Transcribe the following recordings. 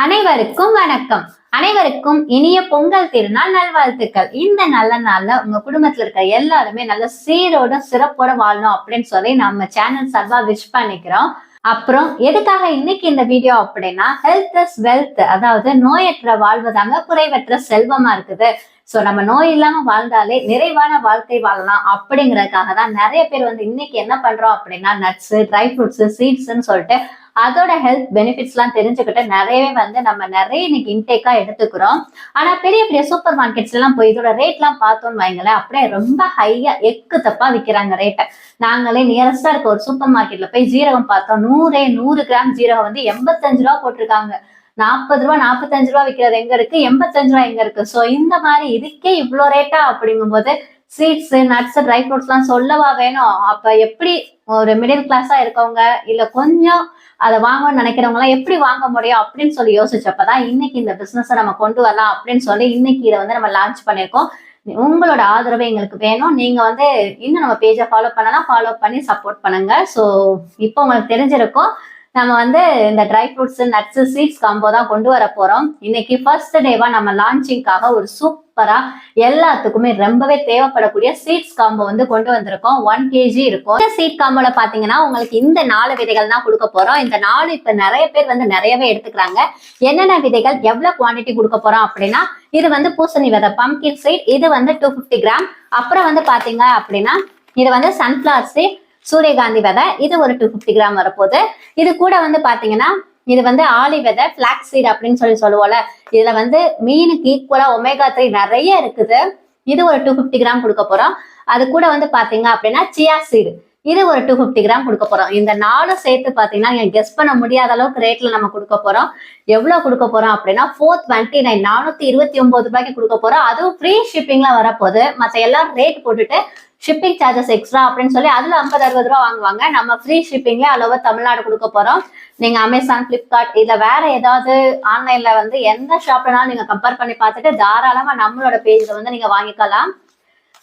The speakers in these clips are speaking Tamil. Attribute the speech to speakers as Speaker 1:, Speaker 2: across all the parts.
Speaker 1: அனைவருக்கும் வணக்கம். அனைவருக்கும் இனிய பொங்கல் திருநாள் நல்வாழ்த்துக்கள். இந்த நல்ல நாள்ல உங்க குடும்பத்துல இருக்க எல்லாருமே நல்ல சீரோட சிறப்போட வாழணும் அப்படின்னு சொல்லி நம்ம சேனல் சார்பா விஷ் பண்ணிக்கிறோம். அப்புறம் எதுக்காக இன்னைக்கு இந்த வீடியோ அப்படின்னா, ஹெல்த் இஸ் வெல்த், அதாவது நோயற்ற வாழ்வதாங்க குறைவற்ற செல்வமா இருக்குது. சோ நம்ம நோய் இல்லாம வாழ்ந்தாலே நிறைவான வாழ்க்கை வாழலாம் அப்படிங்கறதுக்காக தான் நிறைய பேர் இன்னைக்கு என்ன பண்றோம் அப்படின்னா, நட்ஸ், ட்ரை ஃப்ரூட்ஸ், சீட்ஸ்ன்னு சொல்லிட்டு அதோட ஹெல்த் பெனிஃபிட்ஸ் எல்லாம் தெரிஞ்சுக்கிட்டு நிறையவே நம்ம நிறைய இன்னைக்கு இன்டேக்கா எடுத்துக்கிறோம். ஆனா பெரிய பெரிய சூப்பர் மார்க்கெட்ஸ்ல எல்லாம் போய் இதோட ரேட் எல்லாம் பார்த்தோம்னு வைங்களேன், அப்படியே ரொம்ப ஹையா எக்கு தப்பா விக்கிறாங்க ரேட்டை. நாங்களே நியரஸ்டா இருக்க ஒரு சூப்பர் மார்க்கெட்ல போய் ஜீரகம் பார்த்தோம். 100 கிராம் ஜீரகம் 85 ரூபா போட்டிருக்காங்க. 40 ரூபா 45 ரூபா விற்கிறது எங்க இருக்கு, 85 ரூபா எங்க இருக்கு. சோ இந்த மாதிரி இதுக்கே இவ்வளோ ரேட்டா அப்படிங்கும் போது சீட்ஸ், நட்ஸ், ட்ரை ஃப்ரூட்ஸ் எல்லாம் சொல்லவா வேணும்? அப்ப எப்படி ஒரு மிடில் கிளாஸா இருக்கவங்க இல்ல கொஞ்சம் அதை வாங்கணும்னு நினைக்கிறவங்க எல்லாம் எப்படி வாங்க முடியும் அப்படின்னு சொல்லி யோசிச்சப்பதான் இன்னைக்கு இந்த பிசினஸை நம்ம கொண்டு வரலாம் அப்படின்னு சொல்லி இன்னைக்கு இதை நம்ம லான்ச் பண்ணிருக்கோம். உங்களோட ஆதரவு எங்களுக்கு வேணும். நீங்க இன்னும் நம்ம பேஜை ஃபாலோ பண்ணலாம், ஃபாலோ பண்ணி சப்போர்ட் பண்ணுங்க. ஸோ இப்போ உங்களுக்கு தெரிஞ்சிருக்கும் நம்ம இந்த dry fruits, nuts, seeds combo தான் கொண்டு வர போறோம். இன்னைக்கு ஃபர்ஸ்ட் டேவா நம்ம லான்ச்சிங்காக ஒரு சூப்பரா எல்லாத்துக்குமே ரொம்பவே தேவைப்படக்கூடிய சீட்ஸ் காம்போ கொண்டு வந்திருக்கோம். 1 kg இருக்கும். இந்த சீட் காம்போல பாத்தீங்கன்னா உங்களுக்கு இந்த 4 விதைகள் தான் கொடுக்க போறோம். இந்த 4 இப்ப நிறைய பேர் நிறையவே எடுத்துக்கிறாங்க. என்னென்ன விதைகள் எவ்வளவு குவான்டிட்டி கொடுக்க போறோம் அப்படின்னா, இது பூசணி விதை பம்கின் சீட், இது 250 கிராம். அப்புறம் பாத்தீங்க அப்படின்னா இது சன்ஃபிளவர் சீட், சூரியகாந்தி விதை, இது ஒரு 250 கிராம் வரப்போகுது. இது கூட பாத்தீங்கன்னா இது ஆலி விதை, பிளாக்ஸ் சீட் அப்படின்னு சொல்லுவோம்ல, இதுல மீனுக்கு ஈக்குவலா ஒமேகா 3 நிறைய இருக்குது. இது ஒரு 250 கிராம் கொடுக்க போறோம். அது கூட பாத்தீங்க அப்படின்னா சியா சீடு, இது ஒரு 250 கிராம் கொடுக்க போறோம். இந்த 4 சேர்த்து பாத்தீங்கன்னா நீங்க கெஸ் பண்ண முடியாத அளவுக்கு ரேட்ல நம்ம கொடுக்க போறோம். எவ்வளவு கொடுக்க போறோம் அப்படின்னா 429 429 ரூபாய்க்கு கொடுக்க போறோம். அதுவும் ஃப்ரீ ஷிப்பிங்ல வரப்போகுது. மற்ற எல்லாம் ரேட் போட்டுட்டு ஷிப்பிங் சார்ஜஸ் எக்ஸ்ட்ரா அப்படின்னு சொல்லி அதுல 50-60 ரூபா வாங்குவாங்க. நம்ம ஃப்ரீ ஷிப்பிங்ல அளவு தமிழ்நாடு கொடுக்க போறோம். நீங்க அமேசான், பிளிப்கார்ட் இல்ல வேற ஏதாவது ஆன்லைன்ல எந்த ஷாப்லனாலும் நீங்க கம்பேர் பண்ணி பார்த்துட்டு தாராளமா நம்மளோட பேஜ்ல நீங்க வாங்கிக்கலாம்.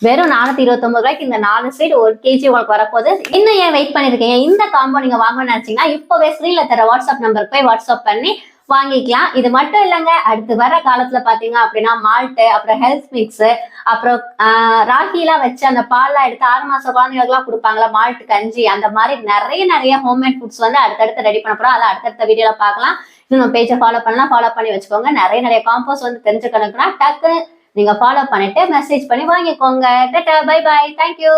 Speaker 1: வெறும் 429 ரூபாய்க்கு இந்த 4 சீட் 1 kg உங்களுக்கு வரப்போகுது. இன்னும் ஏன் வெயிட் பண்ணிருக்கீங்க? இந்த காம்போ நீங்க வாங்கணும்னு நினைச்சீங்கன்னா இப்பவே ஸ்க்ரீன்ல தர வாட்ஸ்அப் நம்பருக்கு போய் வாட்ஸ்அப் பண்ணி வாங்கிக்கலாம். இது மட்டும் இல்லைங்க, அடுத்து வர காலத்துல பாத்தீங்க அப்படின்னா மால்ட்டு, அப்புறம் ஹெல்த் மிக்ஸ், அப்புறம் ராகிலாம் வச்சு அந்த பால்லாம் எடுத்து 6 மாசம் குழந்தைகளுக்குலாம் கொடுப்பாங்களா மால்ட் கஞ்சி, அந்த மாதிரி நிறைய ஹோம்மேட் ஃபுட்ஸ் அடுத்தடுத்து ரெடி பண்ண போறோம். அதை அடுத்தடுத்த வீடியோல பார்க்கலாம். இன்னும் பேஜை ஃபாலோ பண்ணலாம், ஃபாலோ பண்ணி வச்சுக்கோங்க. நிறைய காம்போஸ் தெரிஞ்சுக்கணும்னா டக்குன்னு நீங்க ஃபாலோ பண்ணிட்டு மெசேஜ் பண்ணி வாங்கிக்கோங்க. Bye bye, thank you.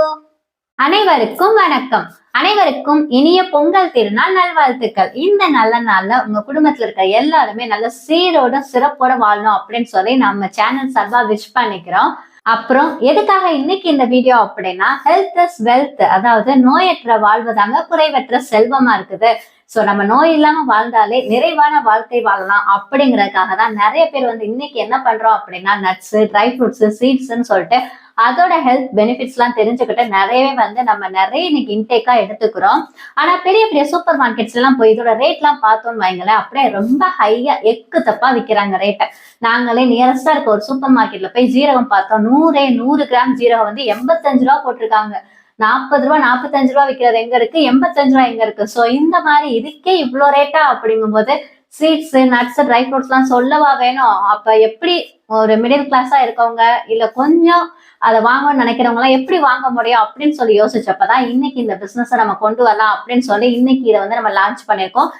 Speaker 1: அனைவருக்கும் வணக்கம். அனைவருக்கும் இனிய பொங்கல் திருநாள் நல்வாழ்த்துக்கள். இந்த நல்ல நாள்ல உங்க குடும்பத்துல இருக்க எல்லாருமே நல்ல சீரோட சிறப்போட வாழணும் அப்படின்னு சொல்லி நம்ம சேனல் சார்பா விஷ் பண்ணிக்கிறோம். அப்புறம் எதுக்காக இன்னைக்கு இந்த வீடியோ அப்படின்னா, ஹெல்த் இஸ் வெல்த், அதாவது நோயற்ற வாழ்வதாங்க குறைவற்ற செல்வமா இருக்குது. சோ நம்ம நோய் இல்லாம வாழ்ந்தாலே நிறைவான வாழ்க்கை வாழலாம் அப்படிங்கறதுக்காக தான் நிறைய பேர் இன்னைக்கு என்ன பண்றோம் அப்படின்னா, நட்ஸ், ட்ரை ஃப்ரூட்ஸ், சீட்ஸ்ன்னு சொல்லிட்டு அதோட ஹெல்த் பெனிஃபிட்ஸ் எல்லாம் தெரிஞ்சுக்கிட்டு நிறையவே நம்ம நிறைய இன்னைக்கு இன்டேக்கா எடுத்துக்கிறோம். ஆனா பெரிய பெரிய சூப்பர் மார்க்கெட்ஸ்ல எல்லாம் போய் இதோட ரேட் எல்லாம் பார்த்தோம்னு வைங்களேன், அப்படியே ரொம்ப ஹையா எக்கு தப்பா விக்கிறாங்க ரேட்டை. நாங்களே நியரஸ்டா இருக்க ஒரு சூப்பர் மார்க்கெட்ல போய் ஜீரகம் பார்த்தோம். 100 கிராம் ஜீரகம் 85 ரூபா போட்டிருக்காங்க. 40 ரூபா 45 ரூபா விற்கிறது எங்க இருக்கு, 85 ரூபா எங்க இருக்கு. சோ இந்த மாதிரி இதுக்கே இவ்வளோ ரேட்டா அப்படிங்கும் போது சீட்ஸ், நட்ஸ், ட்ரை ஃப்ரூட்ஸ் எல்லாம் சொல்லவா வேணும்? அப்ப எப்படி ஒரு மிடில் கிளாஸா இருக்கவங்க இல்ல கொஞ்சம் அதை வாங்கணும்னு நினைக்கிறவங்க எல்லாம் எப்படி வாங்க முடியும் அப்படின்னு சொல்லி யோசிச்சப்பதான் இன்னைக்கு இந்த பிசினஸை நம்ம கொண்டு வரலாம் அப்படின்னு சொல்லி இன்னைக்கு இதை நம்ம லான்ச் பண்ணிருக்கோம்.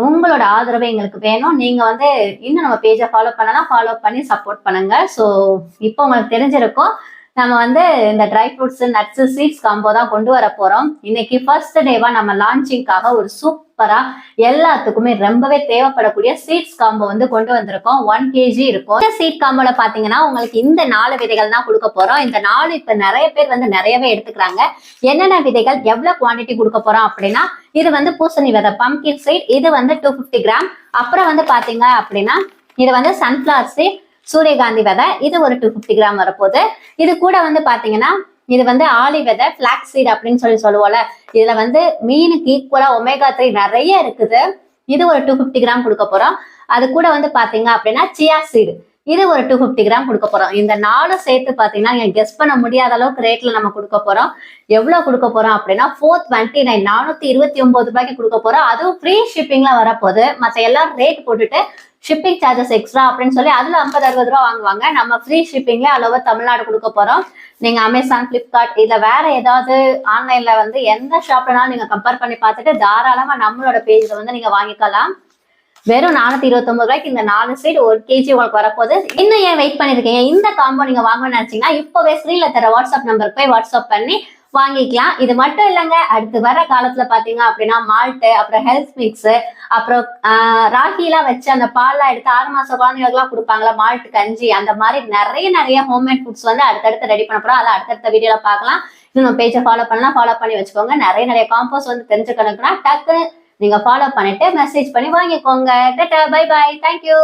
Speaker 1: உங்களோட ஆதரவு எங்களுக்கு வேணும். நீங்க இன்னும் நம்ம பேஜை ஃபாலோ பண்ணலாம், ஃபாலோ பண்ணி சப்போர்ட் பண்ணுங்க. ஸோ இப்போ உங்களுக்கு தெரிஞ்சிருக்கும் நம்ம இந்த dry fruits, nuts, seeds combo தான் கொண்டு வர போறோம். இன்னைக்கு ஃபர்ஸ்ட் டேவா நம்ம லான்ச்சிங்காக ஒரு சூப்பரா எல்லாத்துக்குமே ரொம்பவே தேவைப்படக்கூடிய சீட்ஸ் காம்போ கொண்டு வந்திருக்கோம். 1 kg இருக்கும். இந்த சீட் காம்போல பாத்தீங்கன்னா உங்களுக்கு இந்த 4 விதைகள் தான் கொடுக்க போறோம். இந்த 4 இப்ப நிறைய பேர் நிறையவே எடுத்துக்கிறாங்க. என்னென்ன விதைகள் எவ்வளவு குவான்டிட்டி கொடுக்க போறோம் அப்படின்னா, இது பூசணி விதை பம்கின் சீட், இது 250 கிராம். அப்புறம் பாத்தீங்க அப்படின்னா இது சன்ஃபிளவர் சீட், சூரியகாந்தி விதை, இது ஒரு 250 கிராம் வரப்போகுது. இது கூட பாத்தீங்கன்னா இது ஆலி விதை, பிளாக்ஸ் சீட் அப்படின்னு சொல்லுவோம்ல, இதுல மீனுக்கு ஈக்குவலா ஒமேகா 3 நிறைய இருக்குது. இது ஒரு 250 கிராம் கொடுக்க போறோம். அது கூட பாத்தீங்க அப்படின்னா சியா சீடு, இது ஒரு 250 கிராம் கொடுக்க போறோம். இந்த 4 சேர்த்து பாத்தீங்கன்னா நீங்க கெஸ் பண்ண முடியாத அளவுக்கு ரேட்ல நம்ம கொடுக்க போறோம். எவ்வளவு கொடுக்க போறோம் அப்படின்னா 429 429 ரூபாய்க்கு கொடுக்க போறோம். அதுவும் ஃப்ரீ ஷிப்பிங்ல வரப்போகுது. மற்ற எல்லாம் ரேட் போட்டுட்டு ஷிப்பிங் சார்ஜஸ் எக்ஸ்ட்ரா அப்படின்னு சொல்லி அதுல 50-60 ரூபா வாங்குவாங்க. நம்ம ஃப்ரீ ஷிப்பிங்ல அளவு தமிழ்நாடு கொடுக்க போறோம். நீங்க அமேசான், பிளிப்கார்ட் இல்ல வேற ஏதாவது ஆன்லைன்ல வந்து எந்த ஷாப்லனாலும் நீங்க கம்பேர் பண்ணி பார்த்துட்டு தாராளமா நம்மளோட பேஜ்ல வந்து நீங்க வாங்கிக்கலாம். வெறும் 429 ரூபாய்க்கு இந்த 4 சைடு 1 கேஜி உங்களுக்கு வரப்போகுது. இன்னும் ஏன் வெயிட் பண்ணிருக்கீங்க? இந்த காம்போ நீங்க வாங்கணும்னு நினைச்சீங்கன்னா இப்பவே ஸ்க்ரீன்ல தர வாட்ஸ்அப் நம்பருக்கு போய் வாட்ஸ்அப் பண்ணி வாங்கிக்கலாம். இது மட்டும் இல்லைங்க, அடுத்து வர காலத்துல பாத்தீங்க அப்படின்னா மால்ட்டு, அப்புறம் ஹெல்த் மிக்ஸ், அப்புறம் ராகிலாம் வச்சு அந்த பால்லாம் எடுத்து 6 மாச குழந்தைகளுக்குலாம் கொடுப்பாங்களா மால்ட் கஞ்சி, அந்த மாதிரி நிறைய ஹோம்மேட் ஃபுட்ஸ் வந்து அடுத்தடுத்து ரெடி பண்ண போறோம். அதை அடுத்தடுத்த வீடியோல பார்க்கலாம். இன்னும் பேஜை ஃபாலோ பண்ணலாம், ஃபாலோ பண்ணி வச்சுக்கோங்க. நிறைய காம்போஸ் வந்து தெரிஞ்சுக்கணும்னா டக்கு நீங்க ஃபாலோ பண்ணிட்டு மெசேஜ் பண்ணி வாங்கிக்கோங்க. Tata, bye bye, thank you.